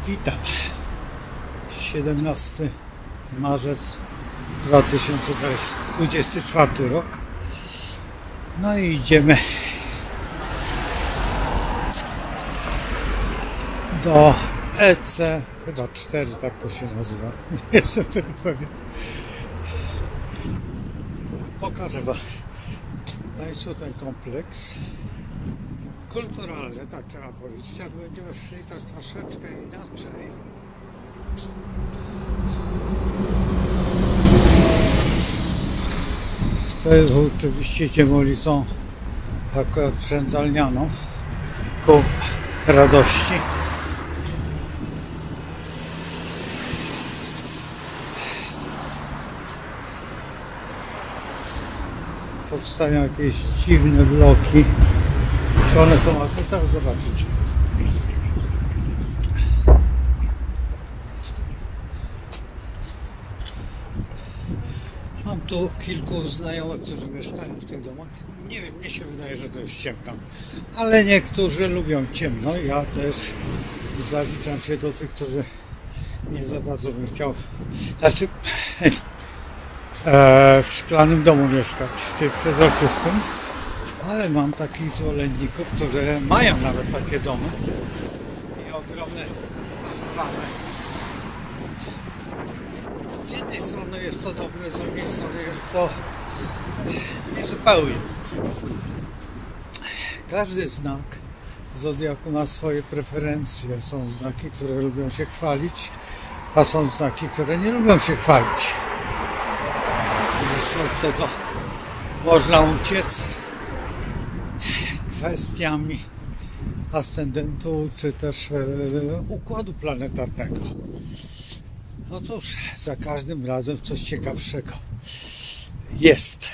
Witam. 17 marzec 2024 rok. No i idziemy do EC, chyba 4, tak to się nazywa. Nie jestem tego pewien. Pokażę Państwu ten kompleks kulturalny, tak trzeba powiedzieć, ale będziemy szli tak troszeczkę inaczej. To jest oczywiście idziemy ulicą akurat Przędzalnianą ku Radości. Powstają jakieś dziwne bloki. Czy one są, ale to zaraz zobaczycie. Mam tu kilku znajomych, którzy mieszkają w tych domach. Nie wiem, mnie się wydaje, że to jest ciemno. Ale niektórzy lubią ciemno. Ja też zaliczam się do tych, którzy nie za bardzo bym chciał. Znaczy, w szklanym domu mieszkać, czy przezroczystym. Ale mam takich zwolenników, którzy mają nawet takie domy i ogromne plany. Z jednej strony jest to dobre, z drugiej strony jest to niezupełnie. Każdy znak zodiaku ma swoje preferencje. Są znaki, które lubią się chwalić, a są znaki, które nie lubią się chwalić. Jeszcze od tego można uciec kwestiami ascendentu, czy też układu planetarnego. Otóż za każdym razem coś ciekawszego jest.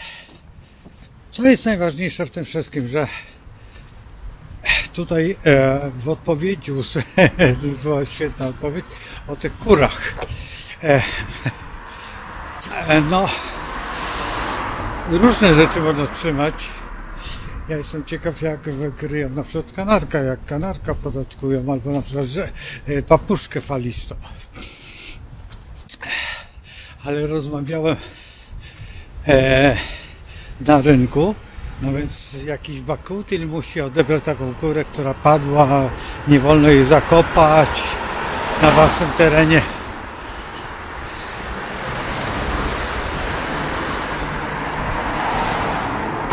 Co jest najważniejsze w tym wszystkim, że tutaj w odpowiedzi była świetna odpowiedź o tych kurach. No, różne rzeczy można trzymać. Ja jestem ciekaw, jak wykryją na przykład kanarka, jak kanarka podatkują, albo na przykład że papuszkę falistą. Ale rozmawiałem na rynku, no więc jakiś bakutil musi odebrać taką kurę, która padła, nie wolno jej zakopać na własnym terenie.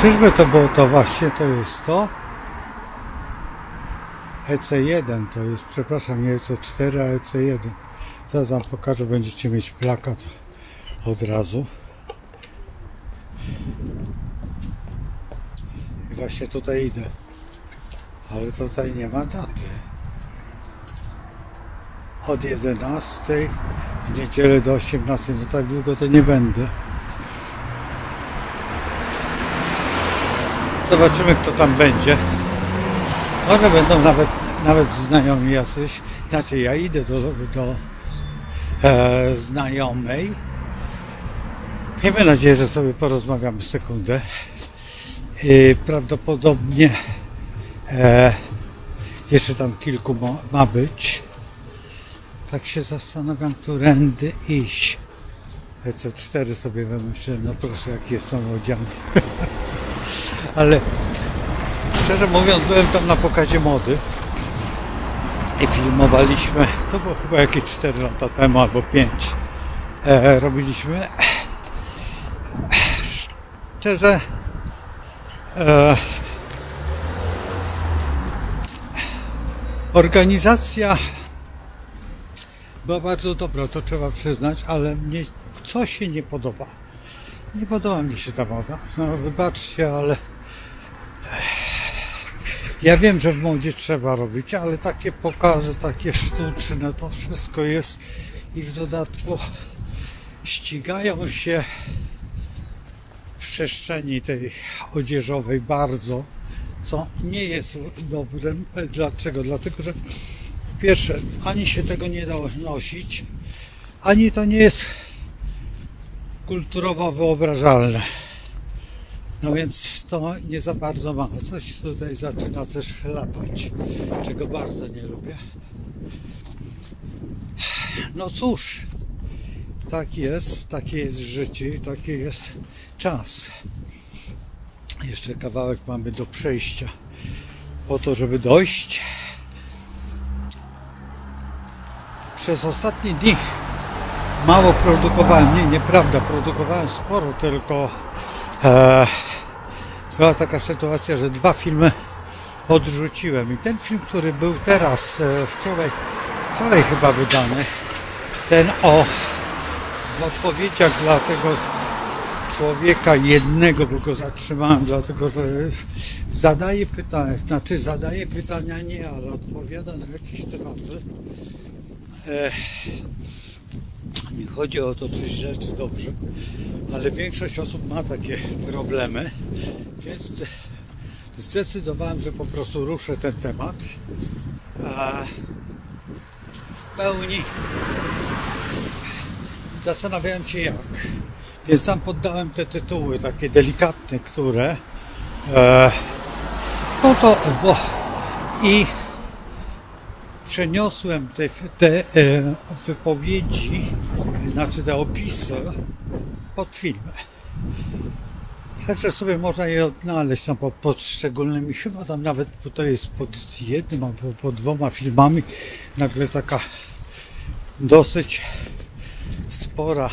Czyżby to było to właśnie, to jest to? EC1 to jest, przepraszam, nie EC4, a EC1. Zaraz wam pokażę, będziecie mieć plakat od razu. I właśnie tutaj idę. Ale tutaj nie ma daty. Od 11 w niedzielę do 18, no tak długo to nie będę. Zobaczymy, kto tam będzie. Może będą nawet znajomi jacyś. Znaczy, ja idę do znajomej. Miejmy nadzieję, że sobie porozmawiamy sekundę. I prawdopodobnie jeszcze tam kilku ma być. Tak się zastanawiam, którędy iść. EC4 sobie wymyśliłem. No proszę, jaki jest samodzielny. Ale szczerze mówiąc, byłem tam na pokazie mody i filmowaliśmy, to było chyba jakieś 4 lata temu albo 5. Robiliśmy szczerze organizacja była bardzo dobra, to trzeba przyznać, ale mnie coś się nie podoba. Nie podoba mi się ta moda. No wybaczcie, ale ja wiem, że w modzie trzeba robić, ale takie pokazy, takie sztuczne, to wszystko jest i w dodatku ścigają się w przestrzeni tej odzieżowej bardzo, co nie jest dobrym. Dlaczego? Dlatego, że po pierwsze, ani się tego nie da nosić, ani to nie jest kulturowo wyobrażalne. No więc to nie za bardzo ma. Coś tutaj zaczyna też chlapać, czego bardzo nie lubię. No cóż, takie jest życie i taki jest czas. Jeszcze kawałek mamy do przejścia po to, żeby dojść. Przez ostatnie dni mało produkowałem, nieprawda, produkowałem sporo, tylko była taka sytuacja, że 2 filmy odrzuciłem i ten film, który był teraz, wczoraj chyba wydany, ten w odpowiedziach dla tego człowieka jednego, bo go zatrzymałem, dlatego że zadaje pytania nie, ale odpowiada na jakieś tematy. Nie chodzi o to, czy źle, czy dobrze, ale większość osób ma takie problemy, więc zdecydowałem, że po prostu ruszę ten temat. W pełni zastanawiałem się jak, więc sam poddałem te tytuły takie delikatne, które i przeniosłem te wypowiedzi, znaczy te opisy pod filmy. Także sobie można je odnaleźć tam pod poszczególnymi, chyba tam nawet to jest pod jednym albo pod 2 filmami, nagle taka dosyć spora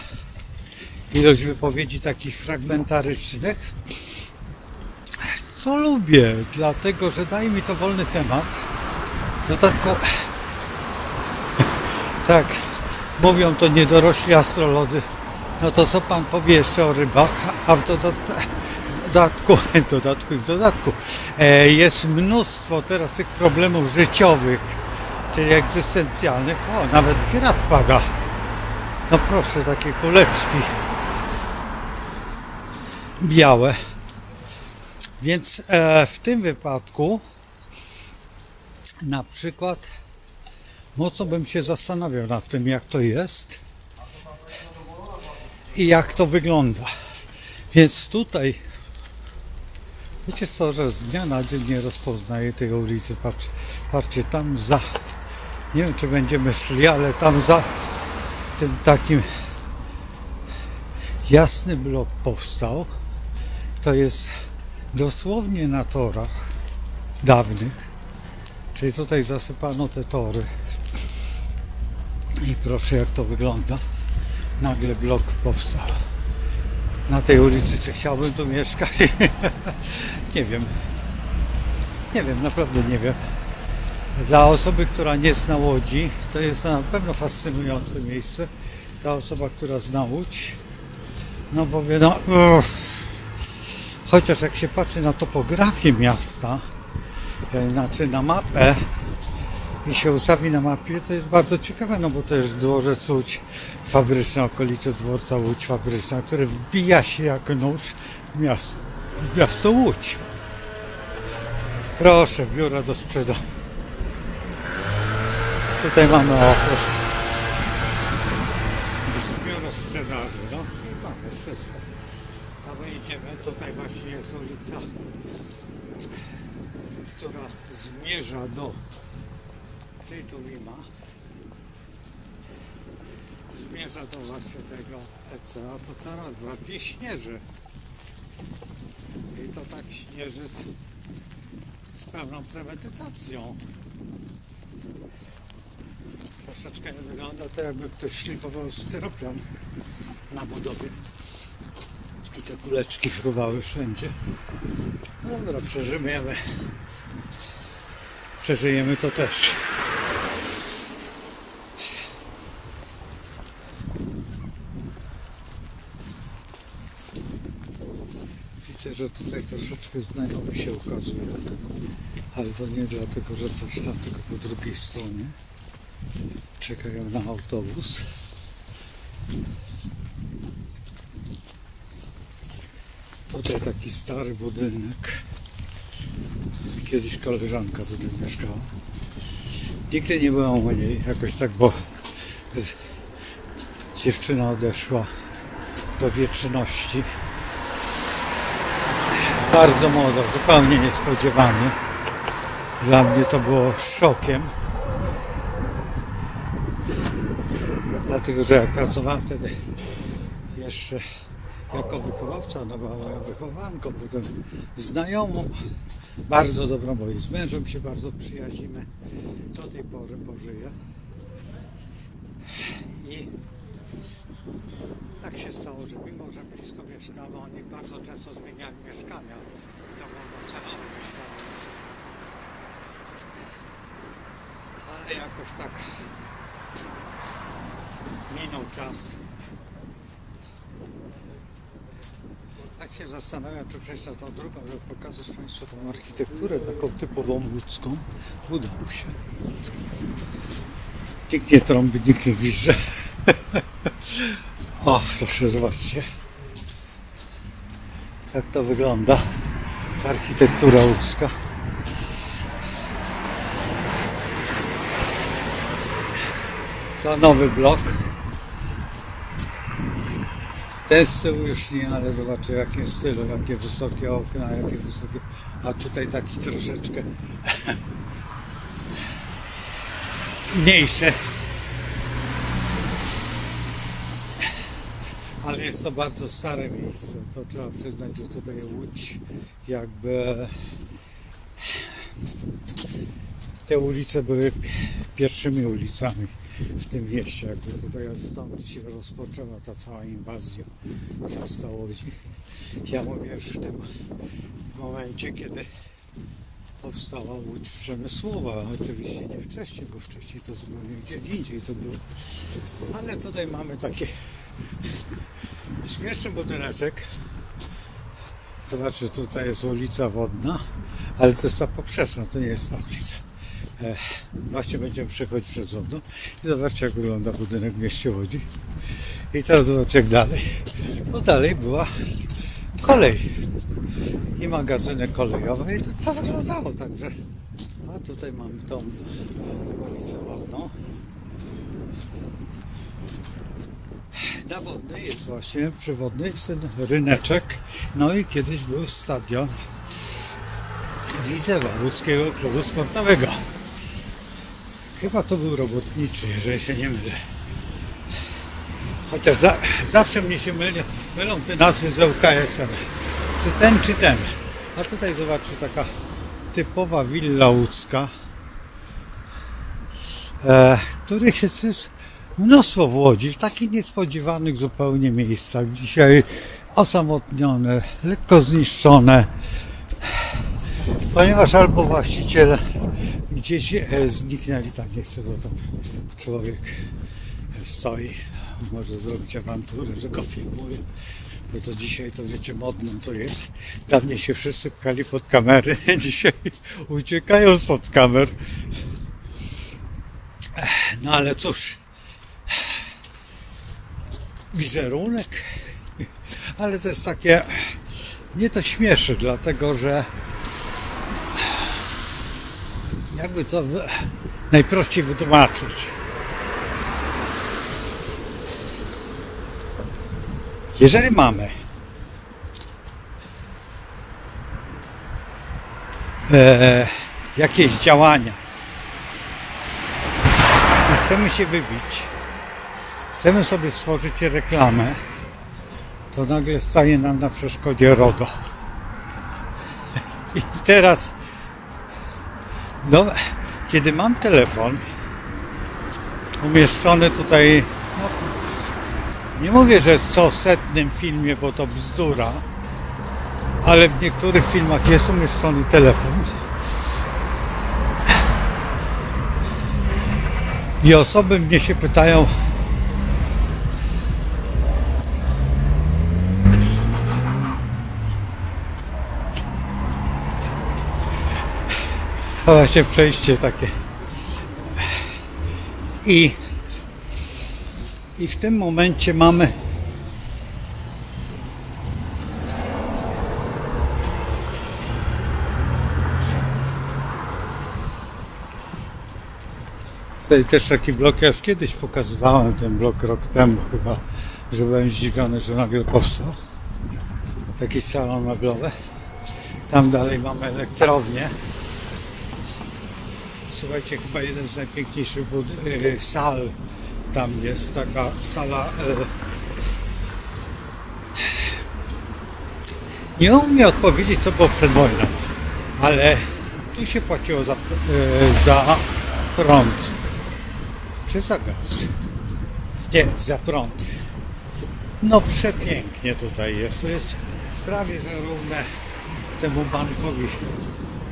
ilość wypowiedzi takich fragmentarycznych, co lubię, dlatego że daje mi to wolny temat. Dodatkowo, tak mówią to niedorośli astrolodzy, no to co pan powie jeszcze o rybach, a w dodatku jest mnóstwo teraz tych problemów życiowych, czyli egzystencjalnych. O, nawet grad pada. No proszę, takie kuleczki białe. Więc w tym wypadku na przykład mocno bym się zastanawiał nad tym, jak to jest i jak to wygląda. Więc tutaj wiecie co, że z dnia na dzień nie rozpoznaję tej ulicy. Patrzcie, tam za, nie wiem czy będziemy szli, ale tam za tym takim jasny blok powstał. To jest dosłownie na torach dawnych. Czyli tutaj zasypano te tory. I proszę jak to wygląda. Nagle blok powstał. Na tej ulicy, czy chciałbym tu mieszkać? Nie wiem. Nie wiem, naprawdę nie wiem. Dla osoby, która nie zna Łodzi, to jest na pewno fascynujące miejsce. Ta osoba, która zna Łódź, no powie, no chociaż jak się patrzy na topografię miasta, znaczy na mapę i się ustawi na mapie, to jest bardzo ciekawe, no bo to jest dworzec Łódź Fabryczna, okolice dworca Łódź Fabryczna, który wbija się jak nóż w miasto Łódź. Proszę, biura do sprzedaży. Tutaj mamy biuro sprzedaży, no i mamy wszystko. A my idziemy, tutaj właśnie jest ulica, która zmierza do Fridolina, zmierza do właśnie tego EC, a to coraz bardziej śnieży. I to tak śnieży z pełną premedytacją. Troszeczkę wygląda to, jakby ktoś szlifował styropian na budowie. I te kuleczki fruwały wszędzie. No dobra, przeżyjemy to też. Widzę, że tutaj troszeczkę znajomy się ukazuje, ale to nie dlatego, że coś tam, tylko po drugiej stronie czekają na autobus. Tutaj taki stary budynek. Kiedyś koleżanka tutaj mieszkała. Nigdy nie byłam u niej, jakoś tak, bo dziewczyna odeszła do wieczności. Bardzo młoda, zupełnie niespodziewanie. Dla mnie to było szokiem. dlatego że jak pracowałem wtedy jeszcze jako wychowawca, ona była moją wychowanką, potem znajomą, bardzo dobrą, bo i z mężem się bardzo przyjaźnimy, do tej pory pożyję. I tak się stało, że mimo, że blisko mieszkamy, oni bardzo często zmieniali mieszkania. To było cenowe mieszkanie. Ale jakoś tak minął czas. Tak się zastanawiam, czy przejść na tą drugą, żeby pokazać Państwu tą architekturę taką typową ludzką. Udało się. Nikt nie trąbi, nikt nie gwizdże. O, proszę, zobaczcie. Jak to wygląda. Ta architektura łódzka. To nowy blok. Ten z tyłu już nie, ale zobaczcie w jakim stylu, jakie wysokie okna, jakie wysokie... A tutaj taki troszeczkę mniejsze. Ale jest to bardzo stare miejsce. To trzeba przyznać, że tutaj Łódź jakby... Te ulice były pierwszymi ulicami w tym mieście, jakby tutaj stąd się rozpoczęła ta cała inwazja miasta Łodzi. Ja mówię już w tym momencie, kiedy powstała Łódź przemysłowa, oczywiście nie wcześniej, bo wcześniej to zupełnie gdzie indziej to było. Ale tutaj mamy taki śmieszny budyneczek. Zobaczcie, tutaj jest ulica Wodna, ale to jest ta poprzeczna, to nie jest ta ulica. Właśnie będziemy przechodzić przez Wodną i zobaczcie, jak wygląda budynek w mieście Łodzi. I teraz zobaczcie, jak dalej. Bo dalej była kolej i magazyny kolejowe i tak to wyglądało także. A tutaj mamy tą ulicę Wodną. Na Wodnej jest właśnie, przy Wodnej jest ten ryneczek, no i kiedyś był stadion Widzewa, Łódzkiego Klubu Sportowego. Chyba to był robotniczy, jeżeli się nie mylę. Chociaż zawsze mnie się mylą te nazwy z ŁKS-em. Czy ten. A tutaj zobaczcie, taka typowa willa łódzka, których jest mnóstwo w Łodzi, w takich niespodziewanych zupełnie miejscach. Dzisiaj osamotnione, lekko zniszczone, ponieważ albo właściciele gdzieś zniknęli, tak nie chcę, bo tam człowiek stoi, może zrobić awanturę, że go filmuje, bo to dzisiaj to wiecie, modną to jest. Dawniej się wszyscy pchali pod kamery, dzisiaj uciekają spod kamer. No ale cóż, wizerunek, ale to jest takie, mnie to śmieszy, dlatego że jakby to najprościej wytłumaczyć. Jeżeli mamy jakieś działania i chcemy się wybić, chcemy sobie stworzyć reklamę, to nagle staje nam na przeszkodzie RODO. I teraz, no, kiedy mam telefon umieszczony tutaj, no, nie mówię, że w co setnym filmie, bo to bzdura, ale w niektórych filmach jest umieszczony telefon i osoby mnie się pytają, a właśnie przejście takie i w tym momencie mamy tutaj też taki blok, ja już kiedyś pokazywałem ten blok rok temu chyba, że byłem zdziwiony, że nagle powstał taki salon meblowy. Tam dalej mamy elektrownię. Słuchajcie, chyba jeden z najpiękniejszych sal tam jest taka sala. Nie umiem odpowiedzieć, co było przed wojną, ale tu się płaciło za prąd. Czy za gaz? Nie, za prąd. No przepięknie tutaj jest. To jest prawie że równe temu bankowi.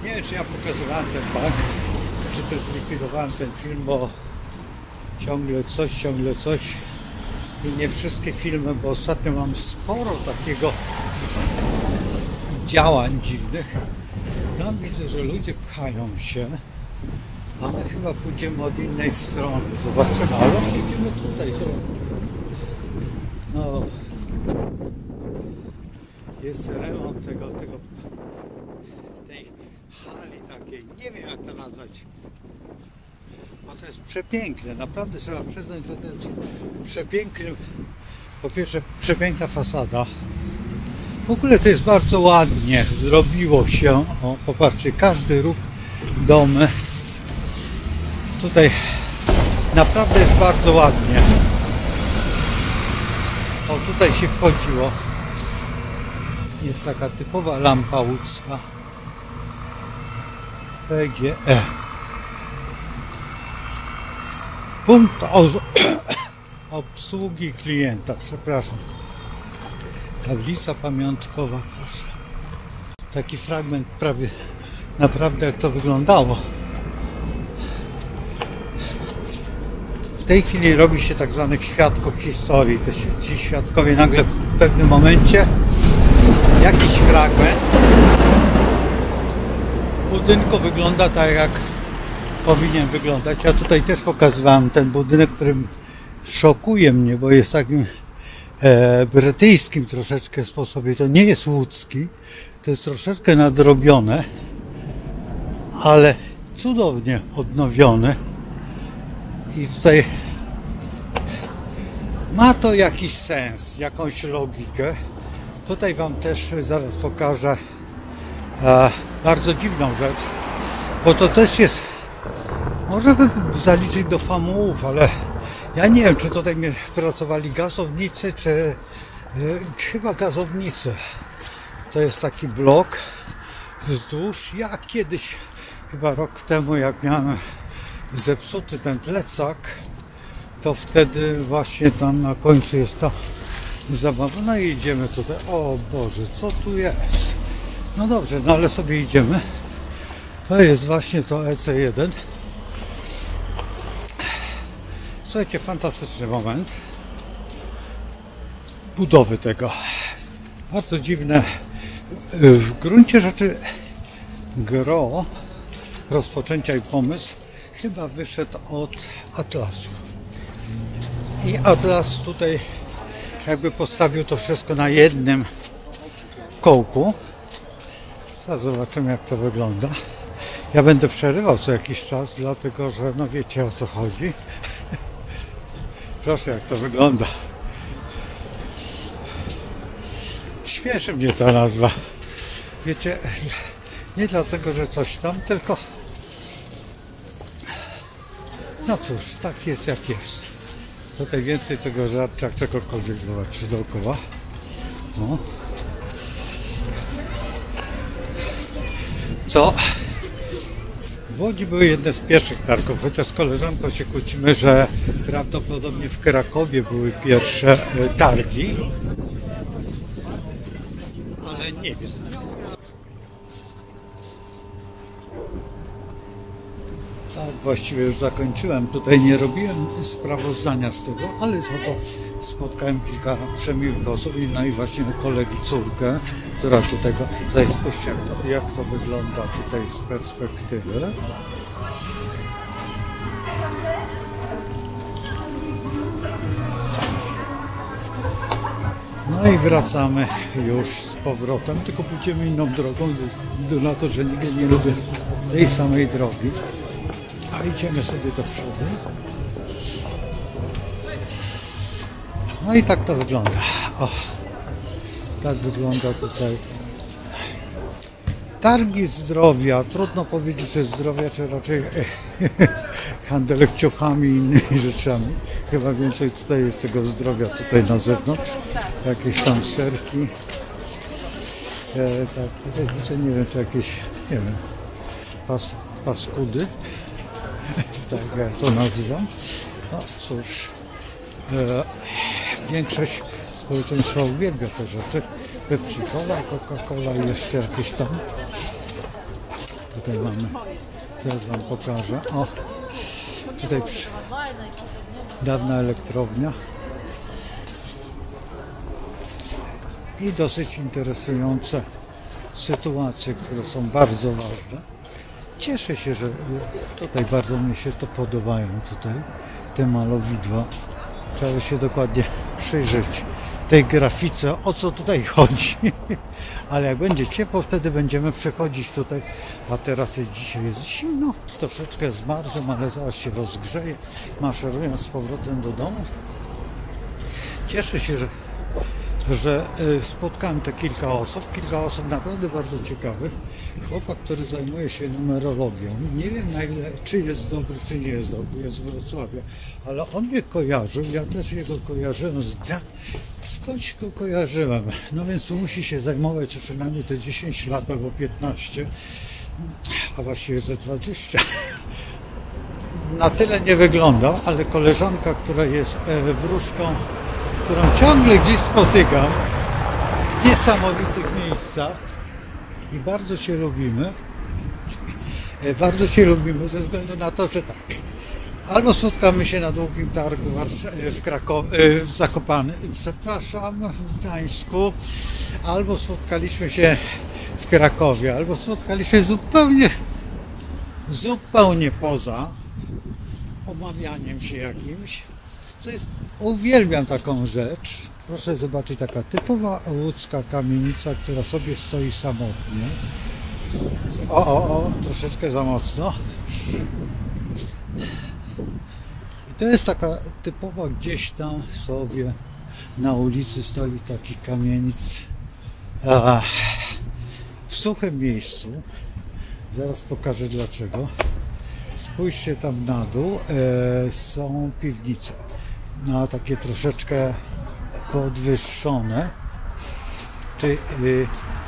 Nie wiem, czy ja pokazywałem ten bank, czy też zlikwidowałem ten film, bo ciągle coś i nie wszystkie filmy, bo ostatnio mam sporo takiego działań dziwnych. Tam widzę, że ludzie pchają się, a my chyba pójdziemy od innej strony. Zobaczymy, ale idziemy tutaj. No, jest remont tej hali takiej. Nie wiem, jak to nazwać. Bo to jest przepiękne. Naprawdę trzeba przyznać, że to jest przepiękny. Po pierwsze, przepiękna fasada. W ogóle to jest bardzo ładnie. Zrobiło się. O, popatrzcie, każdy róg domy. Tutaj naprawdę jest bardzo ładnie. O, tutaj się wchodziło. Jest taka typowa lampa łódzka. PGE. Punkt obsługi klienta, przepraszam. Tablica pamiątkowa, proszę. Taki fragment prawie, naprawdę jak to wyglądało. W tej chwili robi się tak zwanych świadków historii. Ci świadkowie nagle w pewnym momencie jakiś fragment budynku wygląda tak, jak powinien wyglądać. Ja tutaj też pokazywałem ten budynek, który szokuje mnie, bo jest takim brytyjskim troszeczkę sposobie. To nie jest łódzki, to jest troszeczkę nadrobione, ale cudownie odnowione. I tutaj ma to jakiś sens, jakąś logikę. Tutaj wam też zaraz pokażę bardzo dziwną rzecz, bo to też jest, można by zaliczyć do famułów, ale ja nie wiem, czy tutaj pracowali gazownicy, czy chyba gazownicy. To jest taki blok wzdłuż. Ja kiedyś, chyba rok temu, jak miałem zepsuty ten plecak, to wtedy właśnie tam na końcu jest ta zabawa. No i idziemy tutaj. O Boże, co tu jest? No dobrze, no ale sobie idziemy. To jest właśnie to EC1. Słuchajcie, fantastyczny moment budowy tego. Bardzo dziwne. W gruncie rzeczy gro rozpoczęcia i pomysł chyba wyszedł od Atlasu. I Atlas tutaj jakby postawił to wszystko na jednym kołku. Zaraz zobaczymy, jak to wygląda. Ja będę przerywał co jakiś czas, dlatego że no wiecie, o co chodzi. Proszę, jak to wygląda. Śmieszy mnie ta nazwa. Wiecie, nie dlatego, że coś tam, tylko no cóż, tak jest jak jest. Tutaj więcej tego żarcia, jak czegokolwiek zobaczyć dookoła. No. Co? W Łodzi były jedne z pierwszych targów, chociaż z koleżanką się kłócimy, że prawdopodobnie w Krakowie były pierwsze targi, ale nie wiem. Tak, właściwie już zakończyłem. Tutaj nie robiłem sprawozdania z tego, ale za to spotkałem kilka przemiłych osób, no i właśnie u kolegi córkę, która do tego, tutaj spójrzcie jak to wygląda tutaj z perspektywy. No i wracamy już z powrotem, tylko pójdziemy inną drogą, ze względu na to, że nigdy nie lubię tej samej drogi. A idziemy sobie do przodu. No i tak to wygląda. O, tak wygląda tutaj. Targi zdrowia. Trudno powiedzieć, czy zdrowia, czy raczej handel kciukami i innymi rzeczami. Chyba więcej tutaj jest tego zdrowia tutaj na zewnątrz. Jakieś tam serki. Tak, tutaj widzę, nie wiem, czy jakieś, nie wiem, paskudy. Tak ja to nazywam. No cóż, większość społeczeństwa uwielbia te rzeczy. Pepsi-Cola, Coca-Cola i jeszcze jakieś tam. Tutaj mamy, zaraz wam pokażę. O, tutaj dawna elektrownia. I dosyć interesujące sytuacje, które są bardzo ważne. Cieszę się, że tutaj bardzo mi się to podobają, tutaj te malowidła. Trzeba się dokładnie przyjrzeć tej grafice, o co tutaj chodzi. Ale jak będzie ciepło, wtedy będziemy przechodzić tutaj. A teraz jest, dzisiaj jest zimno, troszeczkę zmarzłem, ale zaraz się rozgrzeje, maszerując z powrotem do domu. Cieszę się, że spotkałem te kilka osób naprawdę bardzo ciekawych. Chłopak, który zajmuje się numerologią, nie wiem na ile, czy jest dobry, czy nie jest dobry, jest z Wrocławia, ale on mnie kojarzył, ja też jego kojarzyłem, skądś go kojarzyłem, no więc musi się zajmować przynajmniej te 10 lat albo 15, a właściwie ze 20. Na tyle nie wyglądał, ale koleżanka, która jest wróżką, którą ciągle gdzieś spotykam w niesamowitych miejscach i bardzo się lubimy. Bardzo się lubimy ze względu na to, że tak, albo spotkamy się na Długim Targu w Krakowie, w Zakopanem, przepraszam, w Gdańsku, albo spotkaliśmy się w Krakowie, albo spotkaliśmy zupełnie poza omawianiem się jakimś. Co jest, uwielbiam taką rzecz. Proszę zobaczyć, taka typowa łódzka kamienica, która sobie stoi samotnie. Troszeczkę za mocno. I to jest taka typowa, gdzieś tam sobie na ulicy stoi taki kamienic w suchym miejscu. Zaraz pokażę dlaczego. Spójrzcie tam na dół, są piwnice. No, takie troszeczkę podwyższone, czy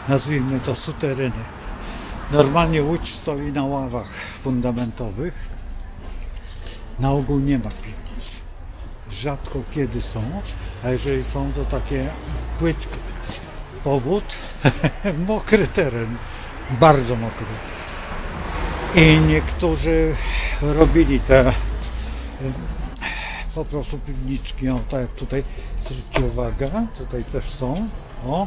nazwijmy to suteryny. Normalnie Łódź stoi na ławach fundamentowych. Na ogół nie ma piwnic. Rzadko kiedy są, a jeżeli są, to takie płytkie. Powód? Mokry teren, bardzo mokry. I niektórzy robili te po prostu piwniczki, o tak jak tutaj, zwróćcie uwagę, tutaj też są, o.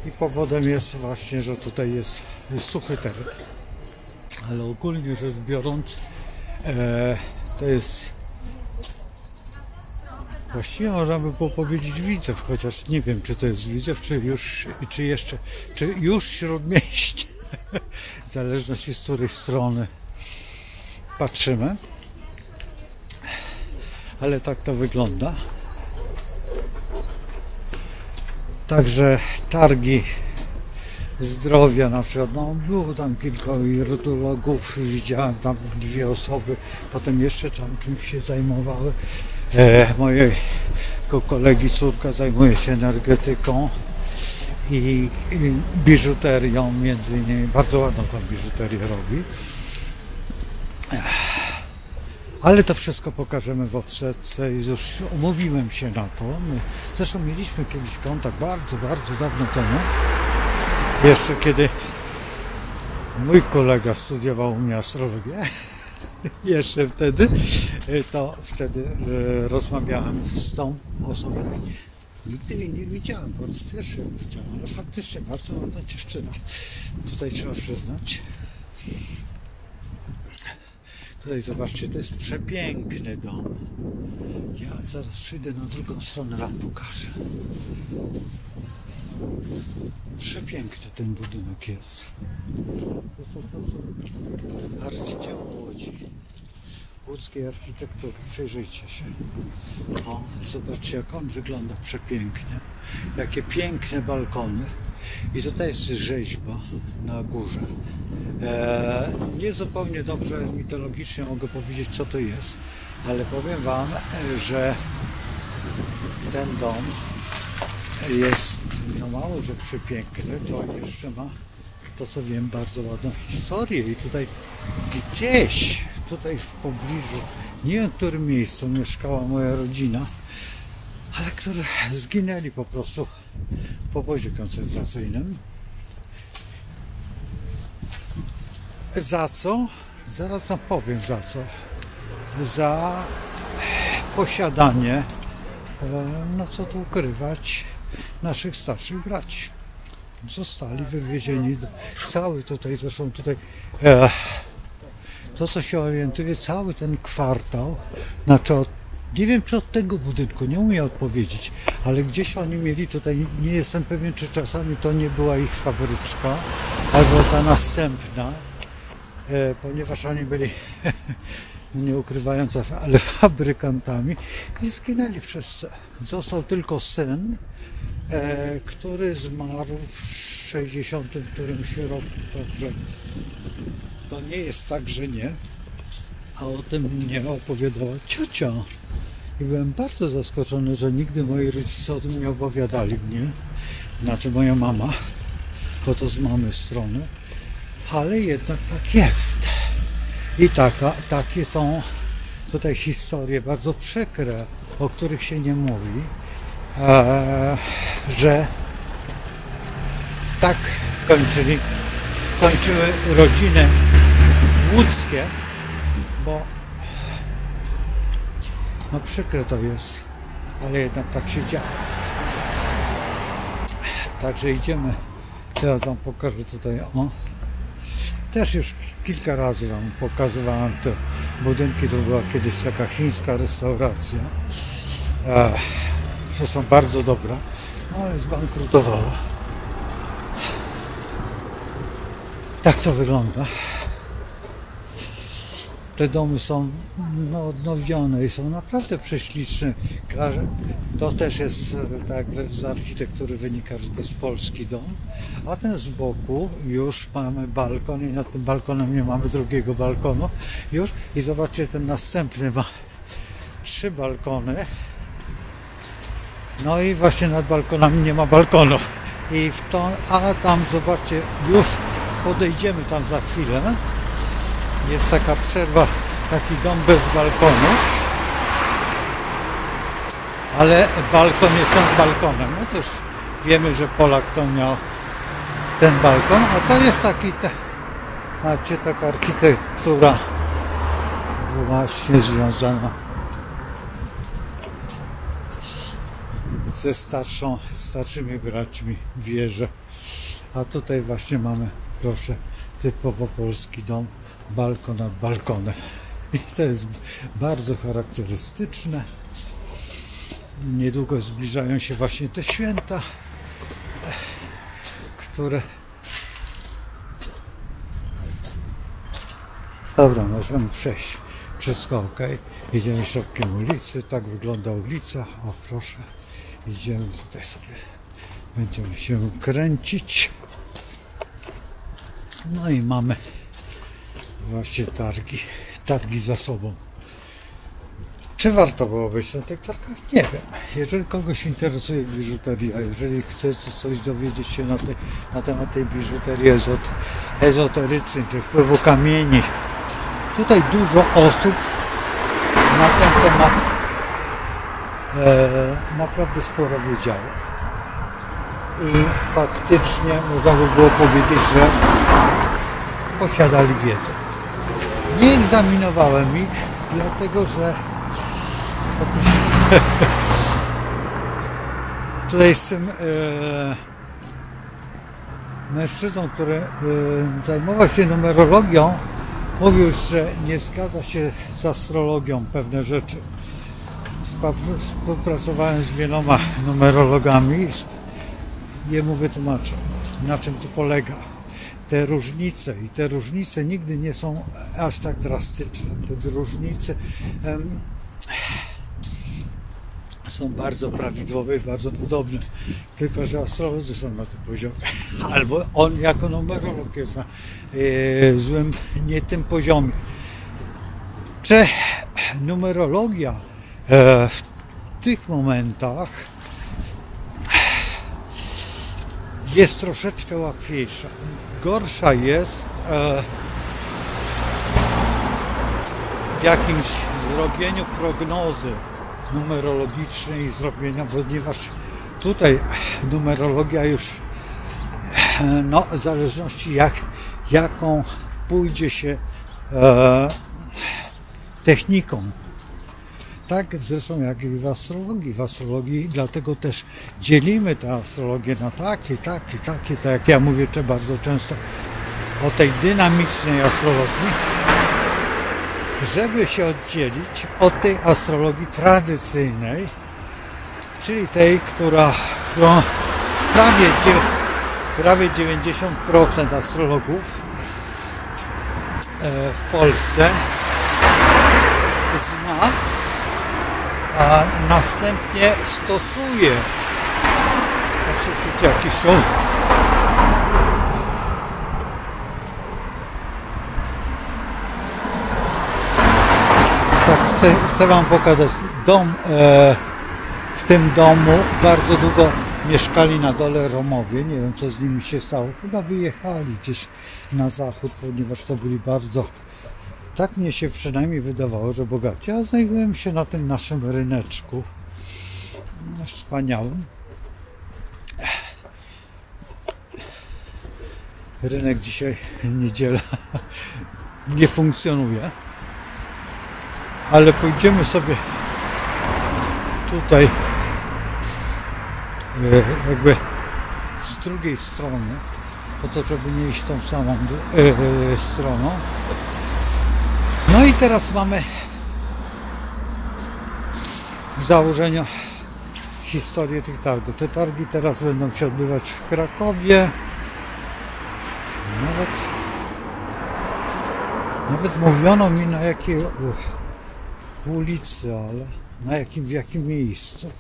I powodem jest właśnie, że tutaj jest suchy teren. Ale ogólnie rzecz biorąc, to jest właściwie można by było powiedzieć Widzew, chociaż nie wiem, czy to jest Widzew, czy już Śródmieście. W zależności z której strony patrzymy. Ale tak to wygląda. Także targi zdrowia na przykład, no było tam kilka irytologów, widziałem tam 2 osoby, potem jeszcze tam czymś się zajmowały. Mojej kolegi córka zajmuje się energetyką i biżuterią, między innymi bardzo ładną tą biżuterię robi. Ale to wszystko pokażemy w offsetce i już umówiłem się na to. Zresztą mieliśmy kiedyś kontakt bardzo, bardzo dawno temu. Jeszcze kiedy mój kolega studiował u mnie astrologię. Jeszcze wtedy, to wtedy rozmawiałem z tą osobą. Nigdy jej nie widziałem, po raz pierwszy ją widziałem, ale faktycznie bardzo ładna dziewczyna. Tutaj trzeba przyznać. Tutaj zobaczcie, to jest przepiękny dom. Ja zaraz przyjdę na drugą stronę, wam pokażę. Przepiękny ten budynek jest. To jest po prostu arcydzieło Łodzi. Łódzkiej architektury. Przyjrzyjcie się. O, zobaczcie, jak on wygląda przepięknie. Jakie piękne balkony. I tutaj jest rzeźba na górze. Nie zupełnie dobrze mitologicznie mogę powiedzieć, co to jest, ale powiem Wam, że ten dom jest no mało, że przepiękny, to jeszcze ma, to co wiem, bardzo ładną historię. I tutaj gdzieś, tutaj w pobliżu, nie wiem w którym miejscu mieszkała moja rodzina, ale którzy zginęli po prostu w obozie koncentracyjnym. Za co? Zaraz wam powiem za co. Za posiadanie, no co tu ukrywać, naszych starszych braci. Zostali wywiezieni, cały tutaj, zresztą tutaj, to co się orientuje, cały ten kwartał, znaczy nie wiem czy od tego budynku, nie umiem odpowiedzieć, ale gdzieś oni mieli tutaj, nie jestem pewien czy czasami to nie była ich fabryczka, albo ta następna, ponieważ oni byli, nie ukrywając, ale fabrykantami i zginęli wszyscy. Został tylko syn, który zmarł w 60 którymś roku, także to nie jest tak, że nie, a o tym mnie opowiadała ciocia. I byłem bardzo zaskoczony, że nigdy moi rodzice o tym nie opowiadali mnie, znaczy moja mama, bo to z mamy strony, ale jednak tak jest. I takie są tutaj historie bardzo przykre, o których się nie mówi, że tak kończyły rodziny łódzkie, bo no przykre to jest, ale jednak tak się działo. Także idziemy, teraz wam pokażę tutaj, też już kilka razy wam pokazywałem te budynki, to była kiedyś taka chińska restauracja, zresztą bardzo dobra, ale zbankrutowała. Tak to wygląda. Te domy są no, odnowione i są naprawdę prześliczne. To też jest, tak z architektury wynika, że to jest polski dom. A ten z boku już mamy balkon i nad tym balkonem nie mamy drugiego balkonu już. I zobaczcie, ten następny ma 3 balkony. No i właśnie nad balkonami nie ma balkonów. I w to, a tam zobaczcie, już podejdziemy tam za chwilę. Jest taka przerwa, taki dom bez balkonu, ale balkon jest nad balkonem. No to już wiemy, że Polak to miał ten balkon, a to jest taki, macie, taka architektura właśnie związana ze starszymi braćmi, wieże. A tutaj właśnie mamy, proszę, typowo polski dom, balkon nad balkonem. I to jest bardzo charakterystyczne. Niedługo zbliżają się właśnie te święta, które... Dobra, możemy przejść. Wszystko ok. Idziemy środkiem ulicy. Tak wygląda ulica. O, proszę. Idziemy tutaj sobie. Będziemy się kręcić. No i mamy właśnie targi za sobą. Czy warto było być na tych targach? Nie wiem. Jeżeli kogoś interesuje biżuteria, jeżeli chce coś dowiedzieć się na temat tej biżuterii ezoterycznej, czy wpływu kamieni, tutaj dużo osób na ten temat naprawdę sporo wiedziało. I faktycznie można by było powiedzieć, że posiadali wiedzę. Nie egzaminowałem ich, dlatego że tutaj z tym mężczyzną, który zajmował się numerologią, mówił, że nie zgadza się z astrologią pewne rzeczy. Współpracowałem z wieloma numerologami i jemu wytłumaczę, na czym to polega. Te różnice nigdy nie są aż tak drastyczne. Te różnice są bardzo prawidłowe i bardzo podobne, tylko że astrolodzy są na tym poziomie, albo on jako numerolog jest na złym, nie tym poziomie. Czy numerologia w tych momentach jest troszeczkę łatwiejsza. Gorsza jest w jakimś zrobieniu prognozy numerologicznej zrobienia, ponieważ tutaj numerologia już no, w zależności jaką pójdzie się techniką. Tak zresztą jak i w astrologii. W astrologii dlatego też dzielimy tę astrologię na takie, tak jak ja mówię bardzo często o tej dynamicznej astrologii, żeby się oddzielić od tej astrologii tradycyjnej, czyli tej, którą prawie 90% astrologów w Polsce zna, a następnie stosuje. Posłuchajcie, jaki szum. Tak, chcę wam pokazać dom. W tym domu bardzo długo mieszkali na dole Romowie. Nie wiem, co z nimi się stało. Chyba wyjechali gdzieś na zachód, ponieważ to byli bardzo, tak mnie się przynajmniej wydawało, że bogaci. A znajdujemy się na tym naszym ryneczku wspaniałym. Rynek dzisiaj, niedziela, nie funkcjonuje. Ale pójdziemy sobie tutaj jakby z drugiej strony, po to, żeby nie iść tą samą stroną. No i teraz mamy w założeniu historię tych targów. Te targi teraz będą się odbywać w Krakowie. Nawet mówiono mi, na jakiej ulicy, ale w jakim miejscu.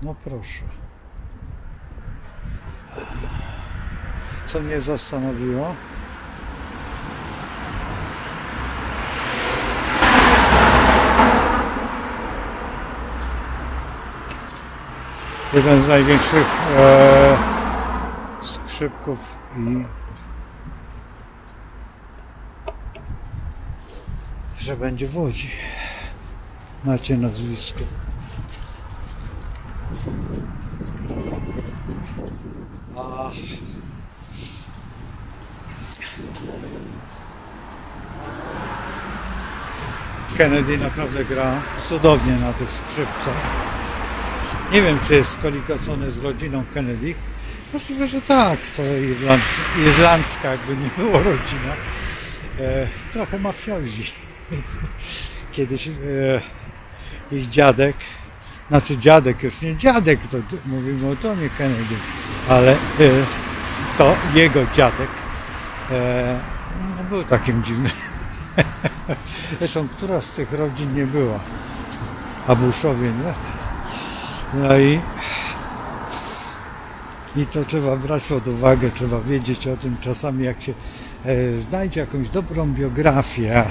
No proszę. Co mnie zastanowiło? Jeden z największych skrzypków i że będzie w Łodzi. Macie nazwisko. A Kennedy naprawdę gra cudownie na tych skrzypcach. Nie wiem, czy jest skoligacony z rodziną Kennedy. Możliwe, że tak. To irlandzka, jakby nie było rodzina. Trochę mafiozi. Kiedyś ich dziadek, znaczy dziadek, już nie dziadek, to mówimy o Johnie Kennedy, ale to jego dziadek był takim dziwnym. Zresztą która z tych rodzin nie była? A Bushowie, nie? No i to trzeba brać pod uwagę, trzeba wiedzieć o tym czasami, jak się znajdzie jakąś dobrą biografię,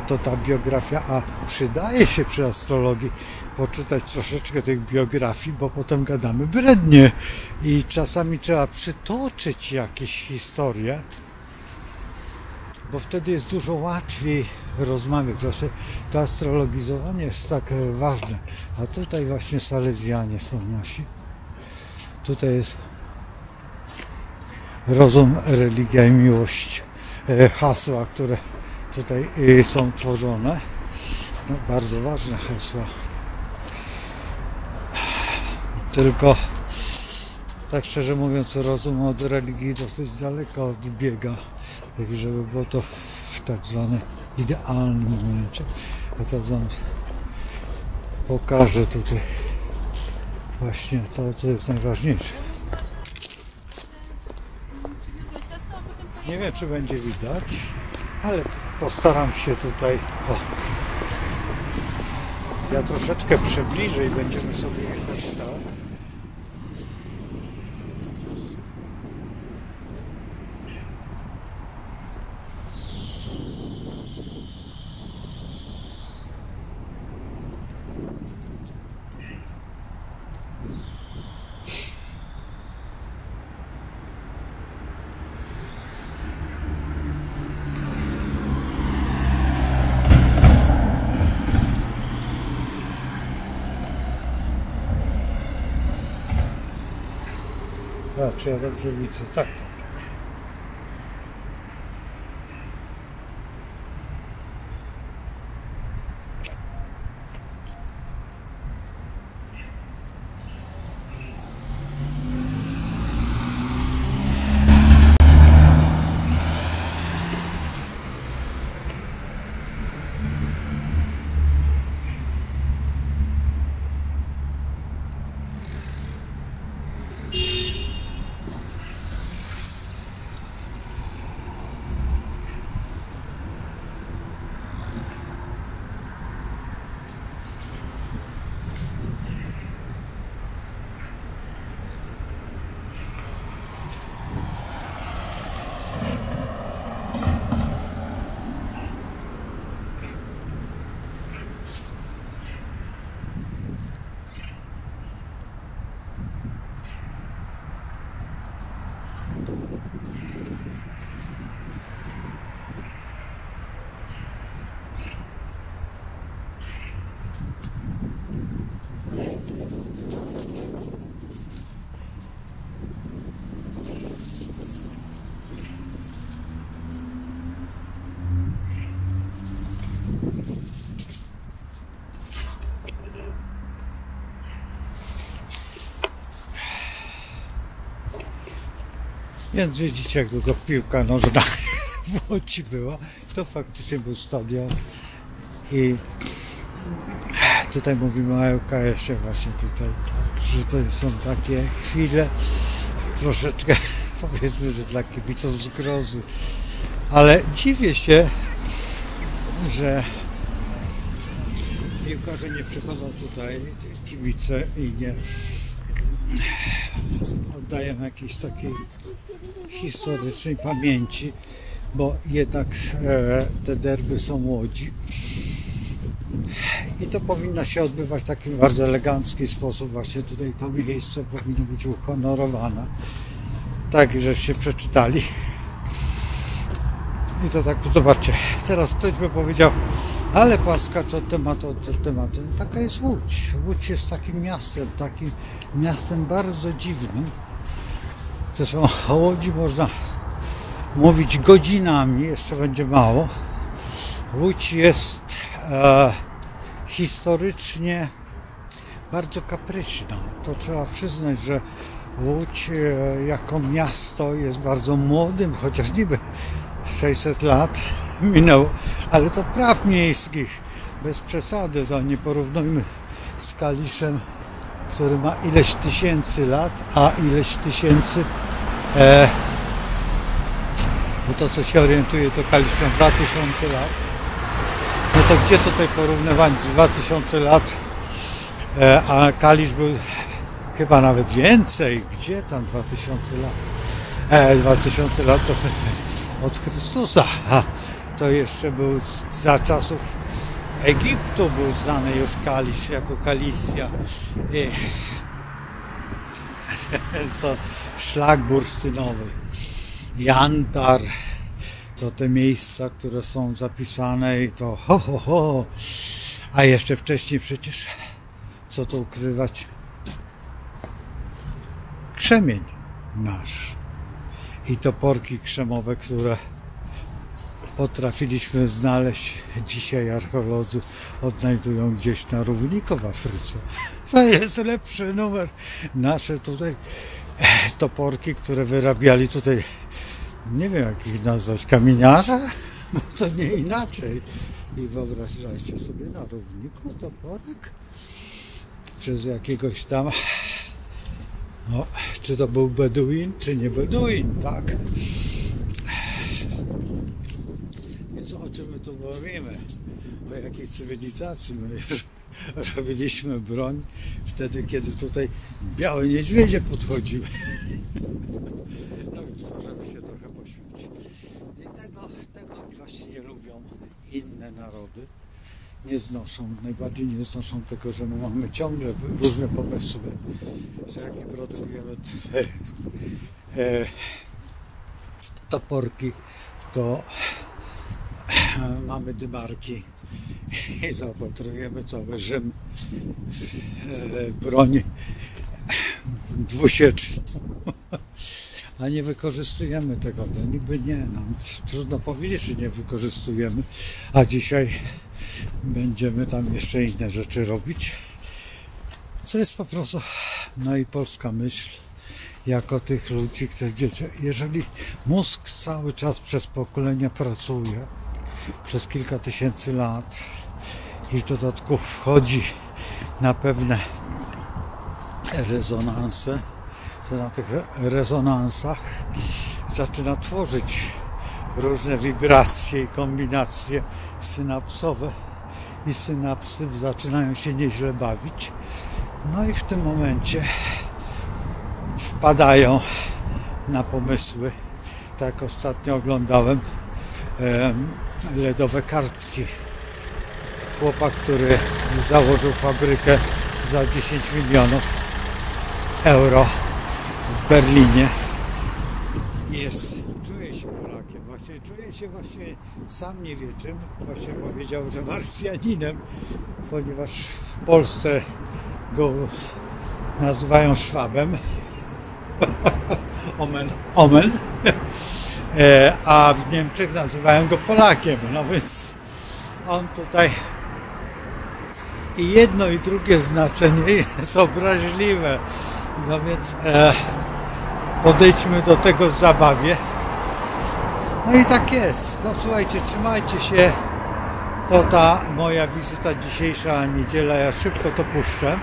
to ta biografia, a przydaje się przy astrologii poczytać troszeczkę tych biografii, bo potem gadamy brednie i czasami trzeba przytoczyć jakieś historie, bo wtedy jest dużo łatwiej rozmawiać. Proszę, to astrologizowanie jest tak ważne, a tutaj właśnie Salezjanie są nasi. Tutaj jest rozum, religia i miłość, hasła, które tutaj są tworzone. No, bardzo ważne hasła. Tylko tak szczerze mówiąc, rozum od religii dosyć daleko odbiega, żeby było to w tak zwanym idealnym momencie. A teraz wam pokażę tutaj właśnie to, co jest najważniejsze. Nie wiem, czy będzie widać, ale postaram się tutaj. O, ja troszeczkę przybliżę i będziemy sobie jechać tak. Czy ja dobrze widzę? Tak, tak, tak. Więc widzicie, jak długo piłka nożna w Łodzi była, to faktycznie był stadion i tutaj mówimy o ŁKS-ie właśnie tutaj, tak, że to są takie chwile troszeczkę, powiedzmy, że dla kibiców zgrozy, ale dziwię się, że piłkarze nie przychodzą tutaj, kibice, i nie oddają jakiejś takiej historycznej pamięci, bo jednak te derby są Łodzi i to powinno się odbywać w taki bardzo elegancki sposób. Właśnie tutaj to miejsce powinno być uhonorowane, tak żeście przeczytali. I to tak, zobaczcie, teraz ktoś by powiedział, ale paskacz od tematu. No, taka jest Łódź. Łódź jest takim miastem bardzo dziwnym. Zresztą o Łodzi można mówić godzinami, jeszcze będzie mało. Łódź jest historycznie bardzo kapryśna. To trzeba przyznać, że Łódź jako miasto jest bardzo młodym, chociaż niby 600 lat minęło, ale to praw miejskich, bez przesady, to nie porównujmy z Kaliszem, który ma ileś tysięcy lat, a ileś tysięcy, bo to, co się orientuje, to Kalisz ma 2000 lat. No to gdzie tutaj porównywać 2000 lat, a Kalisz był chyba nawet więcej. Gdzie tam 2000 lat? 2000 lat to od Chrystusa. A to jeszcze był za czasów Egiptu, był znany już Kalisz jako Kalisja. To szlak bursztynowy. Jantar. To te miejsca, które są zapisane i to ho. A jeszcze wcześniej przecież, co to ukrywać, krzemień nasz i toporki krzemowe, które potrafiliśmy znaleźć. Dzisiaj archeolodzy odnajdują gdzieś na równiku w Afryce. To jest lepszy numer. Nasze tutaj toporki, które wyrabiali tutaj, nie wiem jak ich nazwać, kamieniarze? No to nie inaczej. I wyobraźcie sobie, na równiku toporek przez jakiegoś tam, no, czy to był Beduin, czy nie Beduin, tak? czym my tu mówimy? O jakiej cywilizacji? My już robiliśmy broń wtedy, kiedy tutaj białe niedźwiedzie podchodziły. No więc możemy się trochę poświęcić. I tego właśnie nie lubią inne narody. Nie znoszą, najbardziej nie znoszą tego, że my mamy ciągle różne pomysły, że jak nie produkujemy toporki, to mamy dymarki i zaopatrujemy cały Rzym w broń dwusieczną, a nie wykorzystujemy tego. No, niby nie, no, trudno powiedzieć, że nie wykorzystujemy, a dzisiaj będziemy tam jeszcze inne rzeczy robić, co jest po prostu, no i polska myśl, jako tych ludzi, którzy, wiecie, jeżeli mózg cały czas przez pokolenia pracuje, przez kilka tysięcy lat i w dodatku wchodzi na pewne rezonanse, to na tych rezonansach zaczyna tworzyć różne wibracje i kombinacje synapsowe i synapsy zaczynają się nieźle bawić. No i w tym momencie wpadają na pomysły, tak jak ostatnio oglądałem LEDowe kartki. Chłopak, który założył fabrykę za 10 milionów euro w Berlinie, czuje się Polakiem, czuje się sam nie wie czym, właśnie powiedział, że Marsjaninem, ponieważ w Polsce go nazywają Szwabem, Omen, a w Niemczech nazywają go Polakiem, no więc on tutaj i jedno i drugie znaczenie jest obraźliwe, no więc podejdźmy do tego z zabawie. No i tak jest. No słuchajcie, trzymajcie się. To ta moja wizyta dzisiejsza niedziela. Ja szybko to puszczę.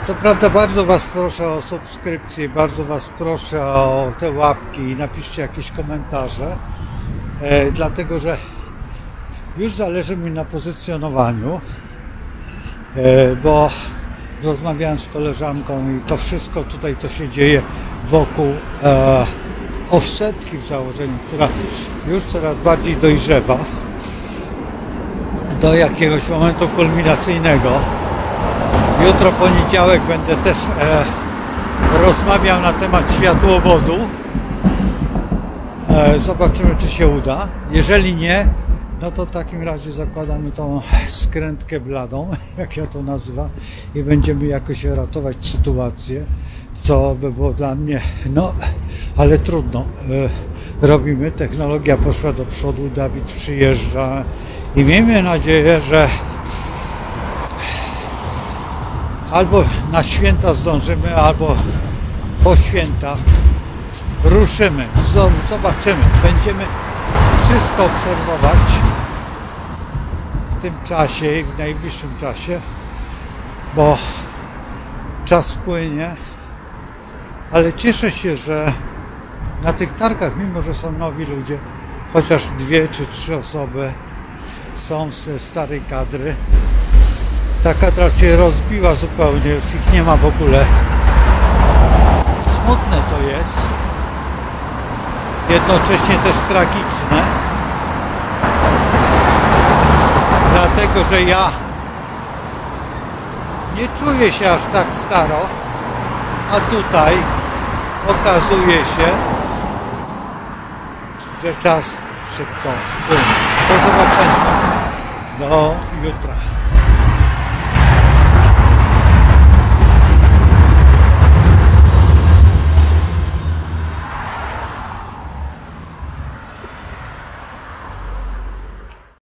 Co prawda bardzo Was proszę o subskrypcję, bardzo Was proszę o te łapki i napiszcie jakieś komentarze, dlatego że już zależy mi na pozycjonowaniu, bo rozmawiałem z koleżanką i to wszystko tutaj, co się dzieje wokół offsetki w założeniu, która już coraz bardziej dojrzewa do jakiegoś momentu kulminacyjnego. Jutro poniedziałek będę też rozmawiał na temat światłowodu. Zobaczymy, czy się uda. Jeżeli nie, no to w takim razie zakładamy tą skrętkę bladą, jak ja to nazywam, i będziemy jakoś ratować sytuację, co by było dla mnie, no, ale trudno. Robimy, technologia poszła do przodu, Dawid przyjeżdża i miejmy nadzieję, że albo na święta zdążymy, albo po świętach ruszymy. Zobaczymy. Będziemy wszystko obserwować w tym czasie i w najbliższym czasie, bo czas płynie, ale cieszę się, że na tych targach, mimo że są nowi ludzie, chociaż 2 czy 3 osoby są ze starej kadry, ta kadra się rozbiła zupełnie, już ich nie ma w ogóle. Smutne to jest, jednocześnie też tragiczne, dlatego że ja nie czuję się aż tak staro, a tutaj okazuje się, że czas szybko płynie. Do zobaczenia, do jutra.